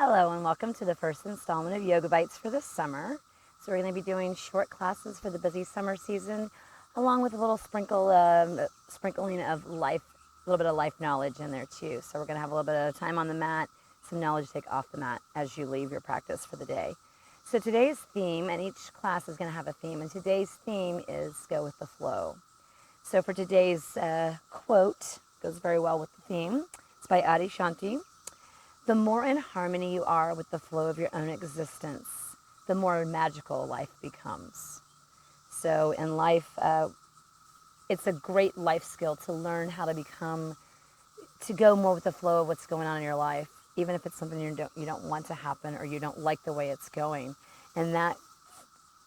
Hello and welcome to the first installment of Yoga Bites for the summer. So we're going to be doing short classes for the busy summer season, along with a little sprinkling of life, a little bit of life knowledge in there too. So we're going to have a little bit of time on the mat, some knowledge to take off the mat as you leave your practice for the day. So today's theme, and each class is going to have a theme, and today's theme is go with the flow. So for today's quote, goes very well with the theme. It's by Adi Shanti. The more in harmony you are with the flow of your own existence, the more magical life becomes. So in life, it's a great life skill to learn how to go more with the flow of what's going on in your life, even if it's something you don't want to happen or you don't like the way it's going. And that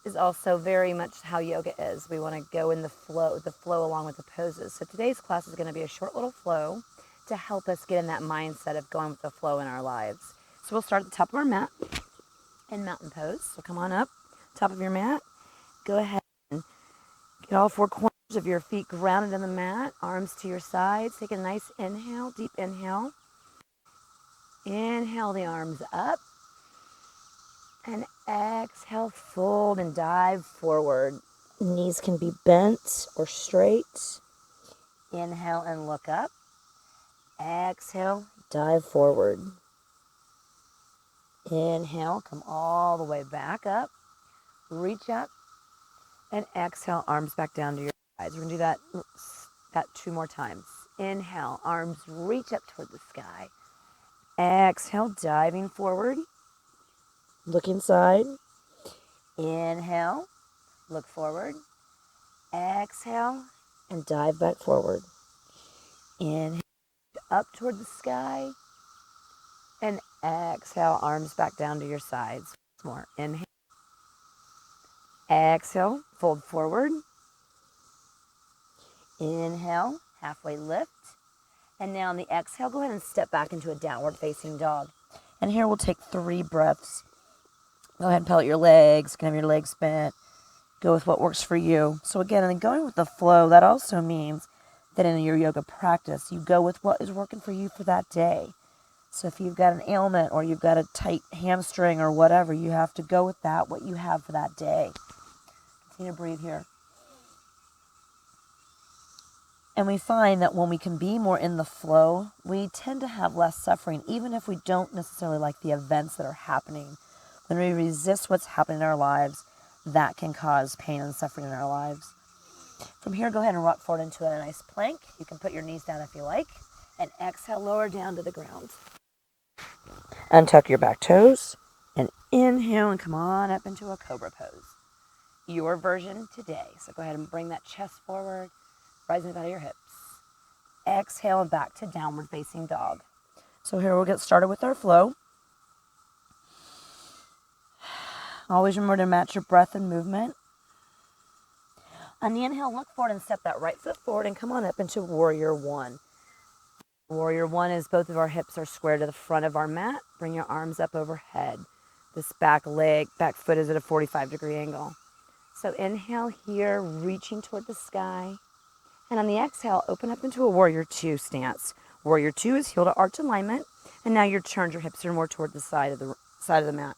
is also very much how yoga is. We want to go in the flow along with the poses. So today's class is going to be a short little flow to help us get in that mindset of going with the flow in our lives. So we'll start at the top of our mat in mountain pose. So come on up, top of your mat. Go ahead and get all four corners of your feet grounded in the mat, arms to your sides. Take a nice inhale, deep inhale. Inhale the arms up. And exhale, fold and dive forward. Knees can be bent or straight. Inhale and look up. Exhale, dive forward. Inhale, come all the way back up. Reach up. And exhale, arms back down to your sides. We're going to do that 2 more times. Inhale, arms reach up toward the sky. Exhale, diving forward. Look inside. Inhale, look forward. Exhale, and dive back forward. Inhale, up toward the sky. And exhale, arms back down to your sides. Once more. Inhale. Exhale, fold forward. Inhale, halfway lift. And now on the exhale, go ahead and step back into a downward facing dog. And here we'll take 3 breaths. Go ahead and pellet your legs. You can have your legs bent. Go with what works for you. So again, and going with the flow, that also means that in your yoga practice, you go with what is working for you for that day. So if you've got an ailment or you've got a tight hamstring or whatever, you have to go with that, what you have for that day. Continue to breathe here. And we find that when we can be more in the flow, we tend to have less suffering, even if we don't necessarily like the events that are happening. When we resist what's happening in our lives, that can cause pain and suffering in our lives. From here, go ahead and rock forward into a nice plank. You can put your knees down if you like. And exhale, lower down to the ground. Untuck your back toes. And inhale and come on up into a cobra pose. Your version today. So go ahead and bring that chest forward, rising up out of your hips. Exhale and back to downward facing dog. So here we'll get started with our flow. Always remember to match your breath and movement. On the inhale, look forward and step that right foot forward and come on up into Warrior One. Warrior One is both of our hips are square to the front of our mat. Bring your arms up overhead. This back foot is at a 45-degree angle. So inhale here, reaching toward the sky. And on the exhale, open up into a Warrior Two stance. Warrior Two is heel to arch alignment. And now your hips are more toward the side of the mat.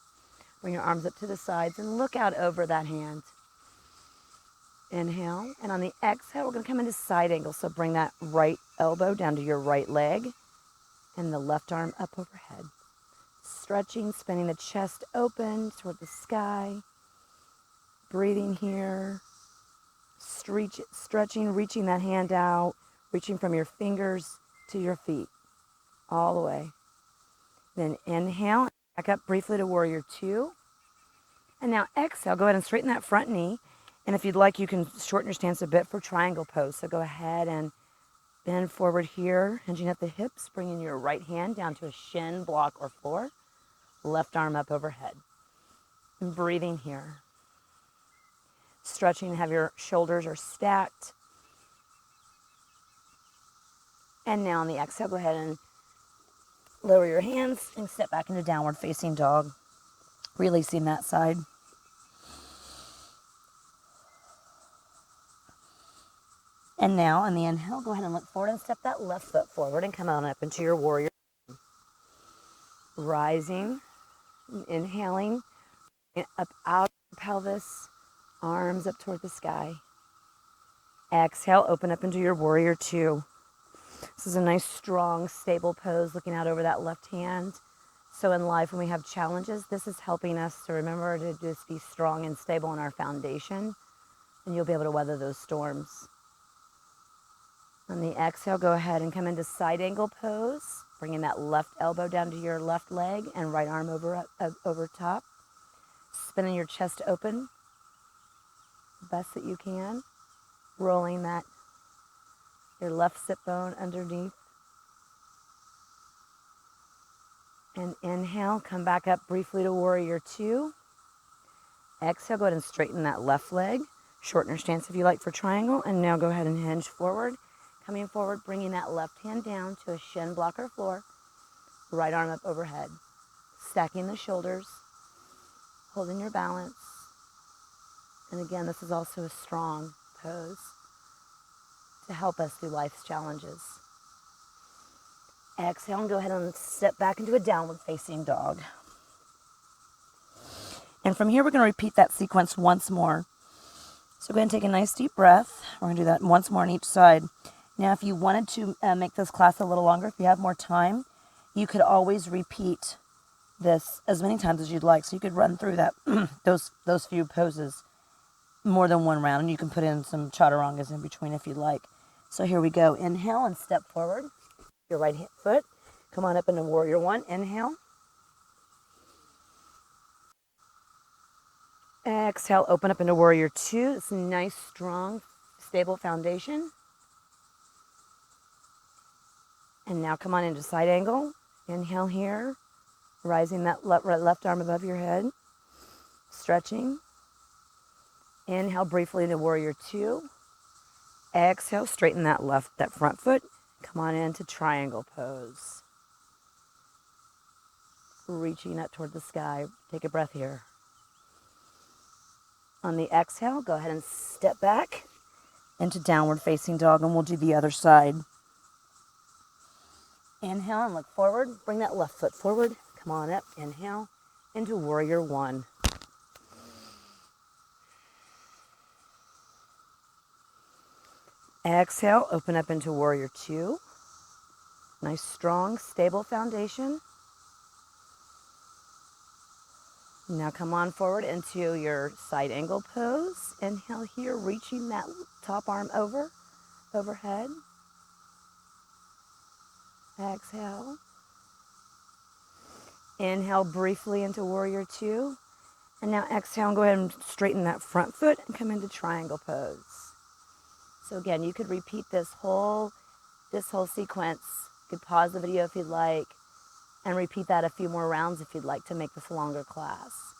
Bring your arms up to the sides and look out over that hand. Inhale. And on the exhale, we're going to come into side angle. So bring that right elbow down to your right leg and the left arm up overhead. Stretching, spinning the chest open toward the sky. Breathing here. Stretching, reaching that hand out. Reaching from your fingers to your feet. All the way. Then inhale. Back up briefly to Warrior Two. And now exhale. Go ahead and straighten that front knee. And if you'd like, you can shorten your stance a bit for triangle pose. So go ahead and bend forward here, hinging at the hips, bringing your right hand down to a shin, block, or floor. Left arm up overhead. And breathing here. Stretching, have your shoulders are stacked. And now on the exhale, go ahead and lower your hands and step back into downward facing dog. Releasing that side. And now on the inhale, go ahead and look forward and step that left foot forward and come on up into your Warrior. rising, inhaling, up out of the pelvis, arms up toward the sky. Exhale, open up into your warrior two. This is a nice, strong, stable pose, looking out over that left hand. So in life, when we have challenges, this is helping us to remember to just be strong and stable in our foundation, and you'll be able to weather those storms. On the exhale, go ahead and come into side angle pose, bringing that left elbow down to your left leg and right arm over top. Spinning your chest open, best that you can. Rolling your left sit bone underneath. And inhale, come back up briefly to warrior two. Exhale, go ahead and straighten that left leg. Shorten your stance if you like for triangle. And now go ahead and hinge forward. Coming forward, bringing that left hand down to a shin blocker floor. Right arm up overhead. Stacking the shoulders. Holding your balance. And again, this is also a strong pose to help us through life's challenges. Exhale and go ahead and step back into a downward facing dog. And from here, we're going to repeat that sequence once more. So go ahead and take a nice deep breath. We're going to do that once more on each side. Now, if you wanted to make this class a little longer, if you have more time, you could always repeat this as many times as you'd like. So you could run through that those few poses more than one round, and you can put in some chaturangas in between if you'd like. So here we go. Inhale and step forward. Your right foot. Come on up into warrior one. Inhale. Exhale, open up into warrior two. It's a nice, strong, stable foundation. And now come on into side angle. Inhale here. Rising that left arm above your head. Stretching. Inhale briefly into warrior two. Exhale, straighten that front foot. Come on into triangle pose. Reaching up toward the sky. Take a breath here. On the exhale, go ahead and step back into downward facing dog, and we'll do the other side. Inhale and look forward. Bring that left foot forward. Come on up. Inhale into warrior one. Exhale, open up into warrior two. Nice, strong, stable foundation. Now come on forward into your side angle pose. Inhale here, reaching that top arm overhead. Exhale. Inhale briefly into warrior two. And now exhale and go ahead and straighten that front foot and come into triangle pose. So again, you could repeat this whole sequence. You could pause the video if you'd like and repeat that a few more rounds if you'd like to make this a longer class.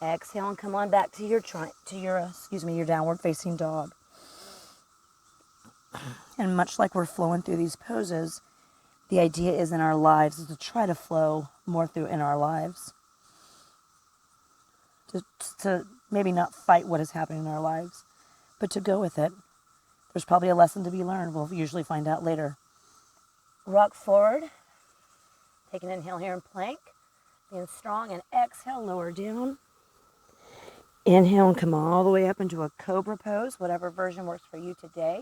Exhale and come on back to your downward facing dog. And much like we're flowing through these poses, the idea is in our lives is to try to flow more through in our lives. To maybe not fight what is happening in our lives, but to go with it. There's probably a lesson to be learned. We'll usually find out later. Rock forward. Take an inhale here in plank. Being strong, and exhale, lower down. Inhale and come all the way up into a cobra pose, whatever version works for you today.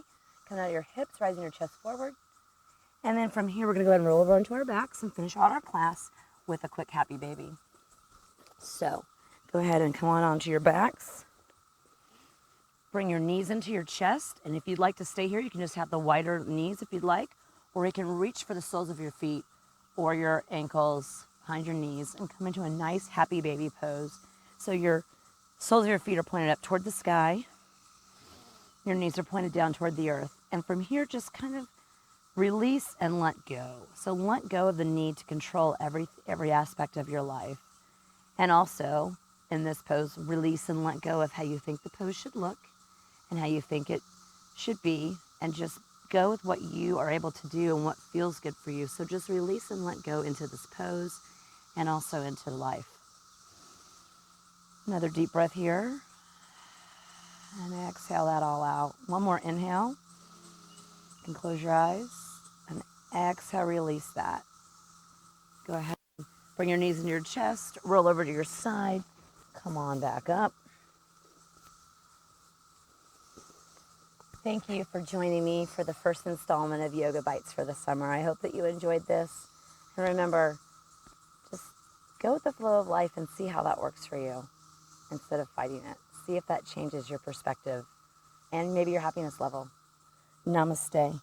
Come out of your hips, rising your chest forward. And then from here, we're going to go ahead and roll over onto our backs and finish out our class with a quick happy baby. So go ahead and come on onto your backs. Bring your knees into your chest. And if you'd like to stay here, you can just have the wider knees if you'd like. Or you can reach for the soles of your feet or your ankles behind your knees and come into a nice happy baby pose. So your soles of your feet are pointed up toward the sky. Your knees are pointed down toward the earth. And from here, just kind of release and let go. So let go of the need to control every aspect of your life. And also, in this pose, release and let go of how you think the pose should look and how you think it should be, and just go with what you are able to do and what feels good for you. So just release and let go into this pose and also into life. Another deep breath here. And exhale that all out. One more inhale. You can close your eyes. And exhale, release that. Go ahead. Bring your knees into your chest. Roll over to your side. Come on back up. Thank you for joining me for the first installment of Yoga Bites for the summer. I hope that you enjoyed this. And remember, just go with the flow of life and see how that works for you instead of fighting it. See if that changes your perspective and maybe your happiness level. Namaste.